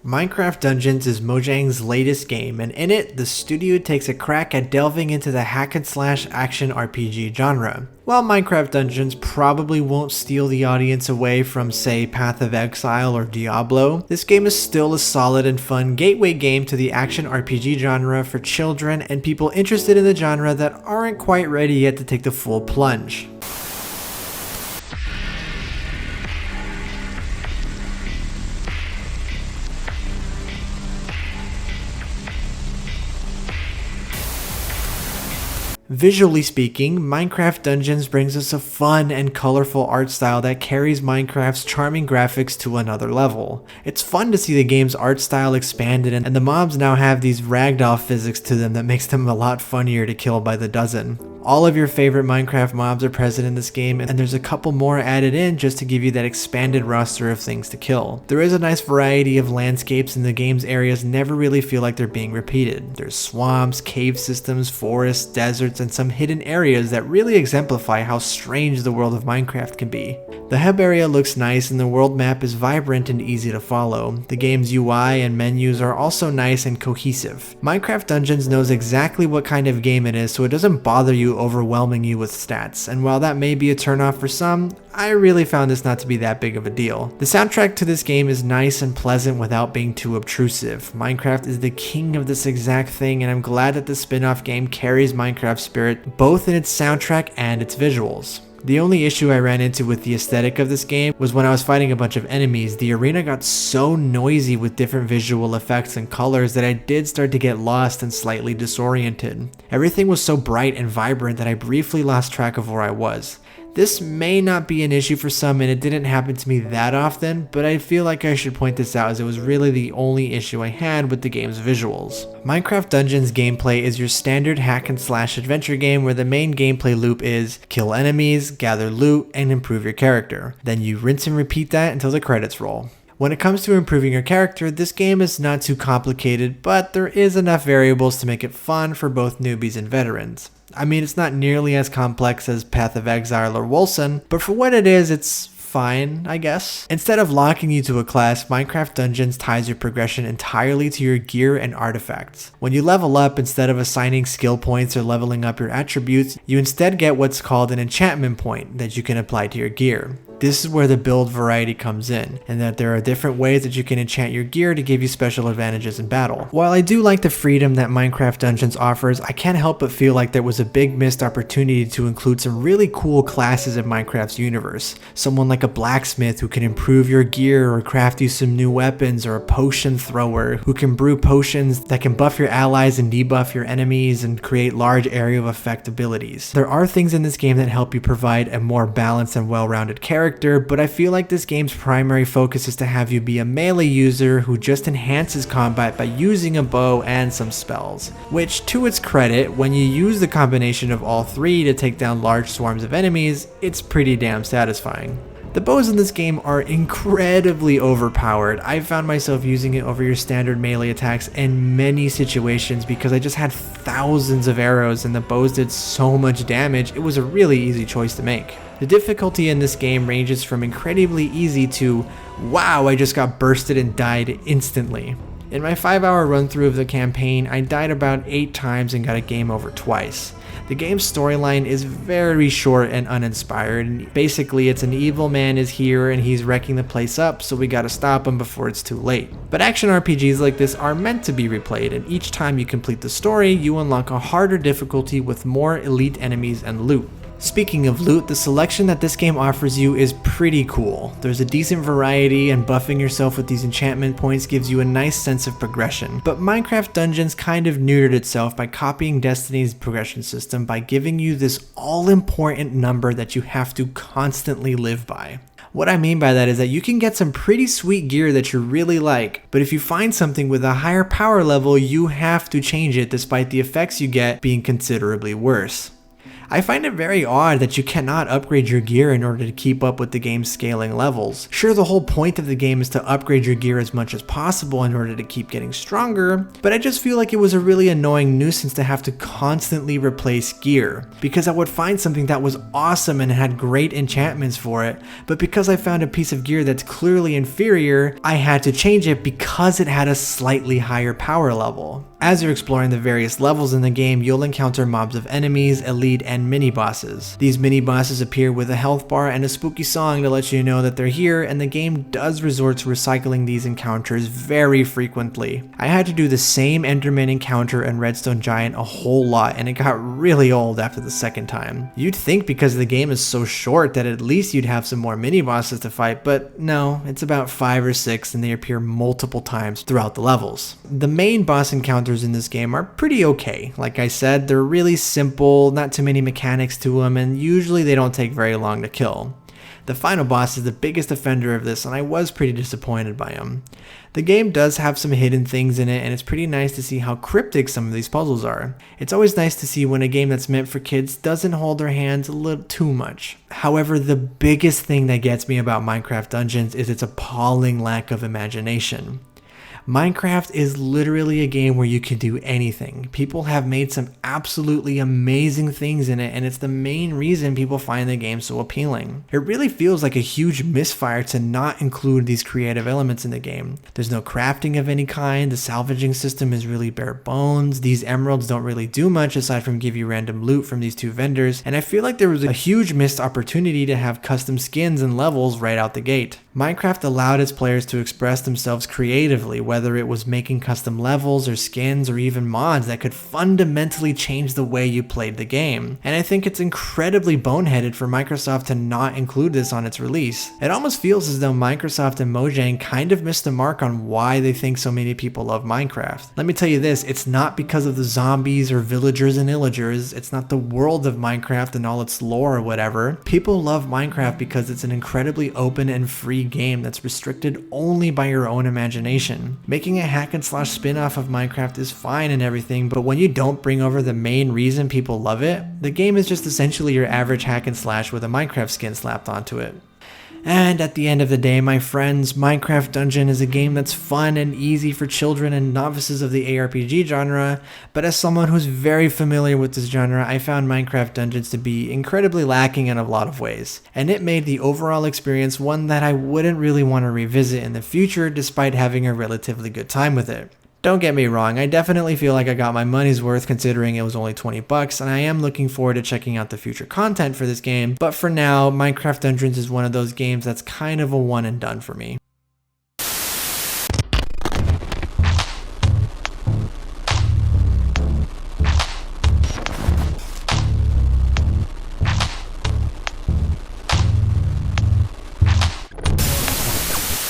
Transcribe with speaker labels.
Speaker 1: Minecraft Dungeons is Mojang's latest game, and in it, the studio takes a crack at delving into the hack-and-slash action RPG genre. While Minecraft Dungeons probably won't steal the audience away from, say, Path of Exile or Diablo, this game is still a solid and fun gateway game to the action RPG genre for children and people interested in the genre that aren't quite ready yet to take the full plunge. Visually speaking, Minecraft Dungeons brings us a fun and colorful art style that carries Minecraft's charming graphics to another level. It's fun to see the game's art style expanded, and the mobs now have these ragdoll physics to them that makes them a lot funnier to kill by the dozen. All of your favorite Minecraft mobs are present in this game, and there's a couple more added in just to give you that expanded roster of things to kill. There is a nice variety of landscapes, and the game's areas never really feel like they're being repeated. There's swamps, cave systems, forests, deserts, and some hidden areas that really exemplify how strange the world of Minecraft can be. The hub area looks nice, and the world map is vibrant and easy to follow. The game's UI and menus are also nice and cohesive. Minecraft Dungeons knows exactly what kind of game it is, so it doesn't bother you overwhelming you with stats, and while that may be a turnoff for some, I really found this not to be that big of a deal. The soundtrack to this game is nice and pleasant without being too obtrusive. Minecraft is the king of this exact thing, and I'm glad that the spin-off game carries Minecraft's spirit both in its soundtrack and its visuals. The only issue I ran into with the aesthetic of this game was when I was fighting a bunch of enemies. The arena got so noisy with different visual effects and colors that I did start to get lost and slightly disoriented. Everything was so bright and vibrant that I briefly lost track of where I was. This may not be an issue for some, and it didn't happen to me that often, but I feel like I should point this out as it was really the only issue I had with the game's visuals. Minecraft Dungeons gameplay is your standard hack and slash adventure game where the main gameplay loop is kill enemies, gather loot, and improve your character. Then you rinse and repeat that until the credits roll. When it comes to improving your character, this game is not too complicated, but there is enough variables to make it fun for both newbies and veterans. I mean, it's not nearly as complex as Path of Exile or Wolcen, but for what it is, it's fine, I guess. Instead of locking you to a class, Minecraft Dungeons ties your progression entirely to your gear and artifacts. When you level up, instead of assigning skill points or leveling up your attributes, you instead get what's called an enchantment point that you can apply to your gear. This is where the build variety comes in, and that there are different ways that you can enchant your gear to give you special advantages in battle. While I do like the freedom that Minecraft Dungeons offers, I can't help but feel like there was a big missed opportunity to include some really cool classes in Minecraft's universe. Someone like a blacksmith who can improve your gear or craft you some new weapons, or a potion thrower who can brew potions that can buff your allies and debuff your enemies and create large area of effect abilities. There are things in this game that help you provide a more balanced and well-rounded character, but I feel like this game's primary focus is to have you be a melee user who just enhances combat by using a bow and some spells. Which, to its credit, when you use the combination of all three to take down large swarms of enemies, it's pretty damn satisfying. The bows in this game are incredibly overpowered. I found myself using it over your standard melee attacks in many situations because I just had thousands of arrows and the bows did so much damage, it was a really easy choice to make. The difficulty in this game ranges from incredibly easy to, wow, I just got bursted and died instantly. In my 5-hour run through of the campaign, I died about 8 times and got a game over twice. The game's storyline is very short and uninspired, and basically it's an evil man is here and he's wrecking the place up, so we gotta stop him before it's too late. But action RPGs like this are meant to be replayed, and each time you complete the story, you unlock a harder difficulty with more elite enemies and loot. Speaking of loot, the selection that this game offers you is pretty cool. There's a decent variety, and buffing yourself with these enchantment points gives you a nice sense of progression. But Minecraft Dungeons kind of neutered itself by copying Destiny's progression system by giving you this all-important number that you have to constantly live by. What I mean by that is that you can get some pretty sweet gear that you really like, but if you find something with a higher power level, you have to change it despite the effects you get being considerably worse. I find it very odd that you cannot upgrade your gear in order to keep up with the game's scaling levels. Sure, the whole point of the game is to upgrade your gear as much as possible in order to keep getting stronger, but I just feel like it was a really annoying nuisance to have to constantly replace gear, because I would find something that was awesome and had great enchantments for it, but because I found a piece of gear that's clearly inferior, I had to change it because it had a slightly higher power level. As you're exploring the various levels in the game, you'll encounter mobs of enemies, elite, and mini-bosses. These mini-bosses appear with a health bar and a spooky song to let you know that they're here, and the game does resort to recycling these encounters very frequently. I had to do the same Enderman encounter and Redstone Giant a whole lot, and it got really old after the second time. You'd think because the game is so short that at least you'd have some more mini-bosses to fight, but no, it's about 5 or 6 and they appear multiple times throughout the levels. The main boss encounters in this game are pretty okay. Like I said, they're really simple, not too many mechanics to them, and usually they don't take very long to kill. The final boss is the biggest offender of this, and I was pretty disappointed by him. The game does have some hidden things in it, and it's pretty nice to see how cryptic some of these puzzles are. It's always nice to see when a game that's meant for kids doesn't hold their hands a little too much. However, the biggest thing that gets me about Minecraft Dungeons is its appalling lack of imagination. Minecraft is literally a game where you can do anything. People have made some absolutely amazing things in it, and it's the main reason people find the game so appealing. It really feels like a huge misfire to not include these creative elements in the game. There's no crafting of any kind, the salvaging system is really bare bones, these emeralds don't really do much aside from give you random loot from these 2 vendors, and I feel like there was a huge missed opportunity to have custom skins and levels right out the gate. Minecraft allowed its players to express themselves creatively, whether it was making custom levels or skins or even mods that could fundamentally change the way you played the game. And I think it's incredibly boneheaded for Microsoft to not include this on its release. It almost feels as though Microsoft and Mojang kind of missed the mark on why they think so many people love Minecraft. Let me tell you this, it's not because of the zombies or villagers and illagers, it's not the world of Minecraft and all its lore or whatever. People love Minecraft because it's an incredibly open and free game that's restricted only by your own imagination. Making a hack and slash spin-off of Minecraft is fine and everything, but when you don't bring over the main reason people love it, the game is just essentially your average hack and slash with a Minecraft skin slapped onto it. And at the end of the day, my friends, Minecraft Dungeon is a game that's fun and easy for children and novices of the ARPG genre, but as someone who's very familiar with this genre, I found Minecraft Dungeons to be incredibly lacking in a lot of ways, and it made the overall experience one that I wouldn't really want to revisit in the future despite having a relatively good time with it. Don't get me wrong, I definitely feel like I got my money's worth considering it was only $20, and I am looking forward to checking out the future content for this game, but for now, Minecraft Dungeons is one of those games that's kind of a one and done for me.